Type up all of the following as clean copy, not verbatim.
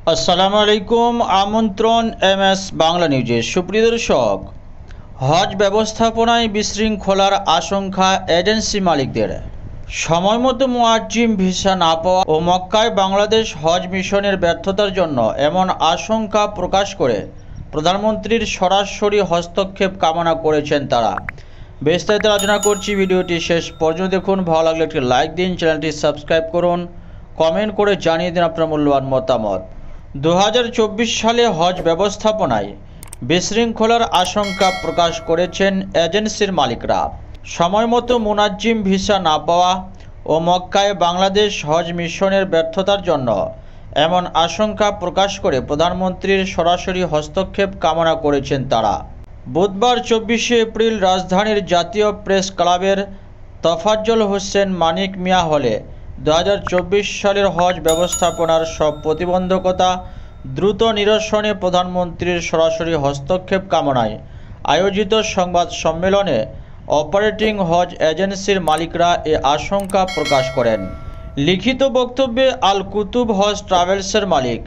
আসসালামু আলাইকুম। আমন্ত্রণ এমএস বাংলা নিউজে। সুপ্রিয় দর্শক, হজ ব্যবস্থাপনায় বিশৃঙ্খলার আশঙ্কা এজেন্সি মালিকদের। সময়মতো মুয়াজ্জিম ভিসা না পাওয়া ও মক্কায় বাংলাদেশ হজ মিশনের ব্যর্থতার জন্য এমন আশঙ্কা প্রকাশ করে প্রধানমন্ত্রীর সরাসরি হস্তক্ষেপ কামনা করেছেন তারা। বিস্তারিত আলোচনা করছি, ভিডিওটি শেষ পর্যন্ত দেখুন। ভালো লাগলে একটি লাইক দিন, চ্যানেলটি সাবস্ক্রাইব করুন, কমেন্ট করে জানিয়ে দিন আপনার মূল্যবান মতামত। 2024 সালে হজ ব্যবস্থাপনায় বিশৃঙ্খলার আশঙ্কা প্রকাশ করেছেন এজেন্সির মালিকরা। সময়মতো মুনাজ্জিম ভিসা না পাওয়া ও মক্কায় বাংলাদেশ হজ মিশনের ব্যর্থতার জন্য এমন আশঙ্কা প্রকাশ করে প্রধানমন্ত্রীর সরাসরি হস্তক্ষেপ কামনা করেছেন তারা। বুধবার 24শে এপ্রিল রাজধানীর জাতীয় প্রেস ক্লাবের তফাজ্জল হোসেন মানিক মিয়া হলে 2024 সালের হজ ব্যবস্থাপনার সব প্রতিবন্ধকতা দ্রুত নিরসনে প্রধানমন্ত্রীর সরাসরি হস্তক্ষেপ কামনায় আয়োজিত সংবাদ সম্মেলনে অপারেটিং হজ এজেন্সির মালিকরা এ আশঙ্কা প্রকাশ করেন। লিখিত বক্তব্যে আল কুতুব হজ ট্রাভেলসের মালিক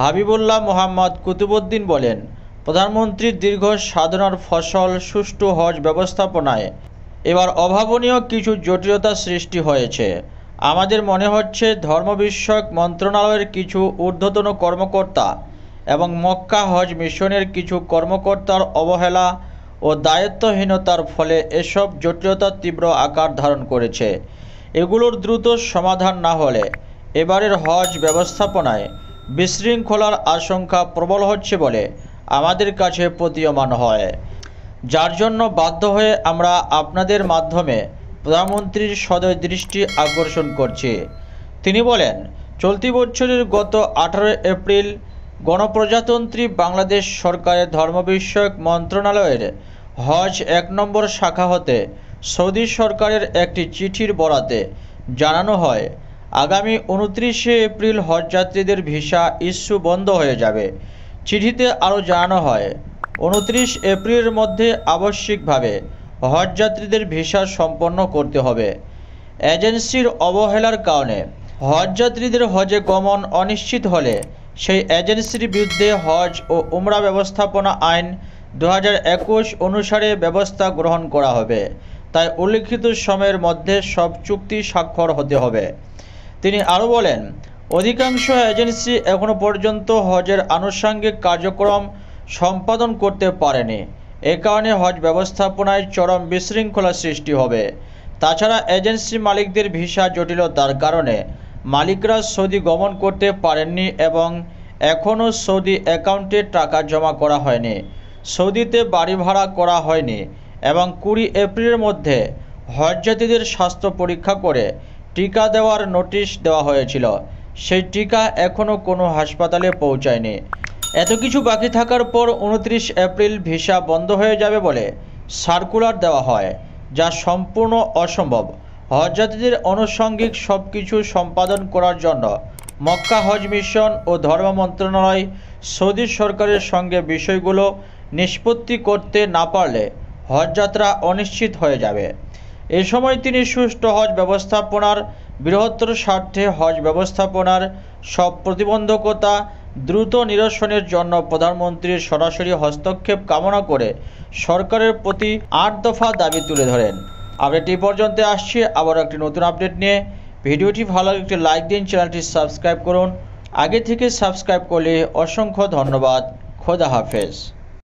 হাবিবুল্লাহ মোহাম্মদ কুতুবউদ্দিন বলেন, প্রধানমন্ত্রীর দীর্ঘ সাধনার ফসল সুষ্ঠু হজ ব্যবস্থাপনায় এবার অভাবনীয় কিছু জটিলতা সৃষ্টি হয়েছে। আমাদের মনে হচ্ছে ধর্ম বিষয়ক মন্ত্রণালয়ের কিছু ঊর্ধ্বতন কর্মকর্তা এবং মক্কা হজ মিশনের কিছু কর্মকর্তার অবহেলা ও দায়িত্বহীনতার ফলে এসব জটিলতা তীব্র আকার ধারণ করেছে। এগুলোর দ্রুত সমাধান না হলে এবারের হজ ব্যবস্থাপনায় বিশৃঙ্খলার আশঙ্কা প্রবল হচ্ছে বলে আমাদের কাছে প্রতীয়মান হয়, যার জন্য বাধ্য হয়ে আমরা আপনাদের মাধ্যমে প্রধানমন্ত্রীর সদয় দৃষ্টি আকর্ষণ করছি। তিনি বলেন, চলতি বছরের গত 18 এপ্রিল গণপ্রজাতন্ত্রী বাংলাদেশ সরকারের ধর্ম বিষয়ক মন্ত্রণালয়ের হজ 1 নম্বর শাখা হতে সৌদি সরকারের একটি চিঠির বরাতে জানানো হয়, আগামী 29শে এপ্রিল হজযাত্রীদের ভিসা ইস্যু বন্ধ হয়ে যাবে। চিঠিতে আরও জানানো হয়, 29 এপ্রিলের মধ্যে আবশ্যিকভাবে হজযাত্রীদের ভিসা সম্পন্ন করতে হবে। এজেন্সির অবহেলার কারণে হজযাত্রীদের হজে গমন অনিশ্চিত হলে সেই এজেন্সির বিরুদ্ধে হজ ও উমরা ব্যবস্থাপনা আইন 2021 অনুসারে ব্যবস্থা গ্রহণ করা হবে। তাই উল্লিখিত সময়ের মধ্যে সব চুক্তি স্বাক্ষর হতে হবে। তিনি আরও বলেন, অধিকাংশ এজেন্সি এখনও পর্যন্ত হজের আনুষঙ্গিক কার্যক্রম সম্পাদন করতে পারেনি। এ কারণে হজ ব্যবস্থাপনায় চরম বিশৃঙ্খলা সৃষ্টি হবে। তাছাড়া এজেন্সি মালিকদের ভিসা জটিলতার কারণে মালিকরা সৌদি গমন করতে পারেননি এবং এখনও সৌদি অ্যাকাউন্টে টাকা জমা করা হয়নি, সৌদিতে বাড়ি ভাড়া করা হয়নি এবং 20 এপ্রিলের মধ্যে হজযাত্রীদের স্বাস্থ্য পরীক্ষা করে টিকা দেওয়ার নোটিশ দেওয়া হয়েছিল, সেই টিকা এখনও কোনো হাসপাতালে পৌঁছায়নি। এত কিছু বাকি থাকার পর 29 এপ্রিল ভিসা বন্ধ হয়ে যাবে বলে সার্কুলার দেওয়া হয়, যা সম্পূর্ণ অসম্ভব। হজযাত্রীদের আনুষঙ্গিক সব কিছু সম্পাদন করার জন্য মক্কা হজ মিশন ও ধর্ম মন্ত্রণালয় সৌদি সরকারের সঙ্গে বিষয়গুলো নিষ্পত্তি করতে না পারলে হজযাত্রা অনিশ্চিত হয়ে যাবে। এ সময় তিনি সুষ্ঠু হজ ব্যবস্থাপনার বৃহত্তর স্বার্থে হজ ব্যবস্থাপনার সব প্রতিবন্ধকতা দ্রুত নিরসনের জন্য প্রধানমন্ত্রীর সরাসরি হস্তক্ষেপ কামনা করে সরকারের প্রতি 8 দফা দাবি তুলে ধরেন। আপডেট এই পর্যন্ত আসছে, আবার একটি নতুন আপডেট নিয়ে। ভিডিওটি ভালো লাগলে একটি লাইক দিন, চ্যানেলটি সাবস্ক্রাইব করুন। আগে থেকে সাবস্ক্রাইব করলে অসংখ্য ধন্যবাদ। খোদা হাফেজ।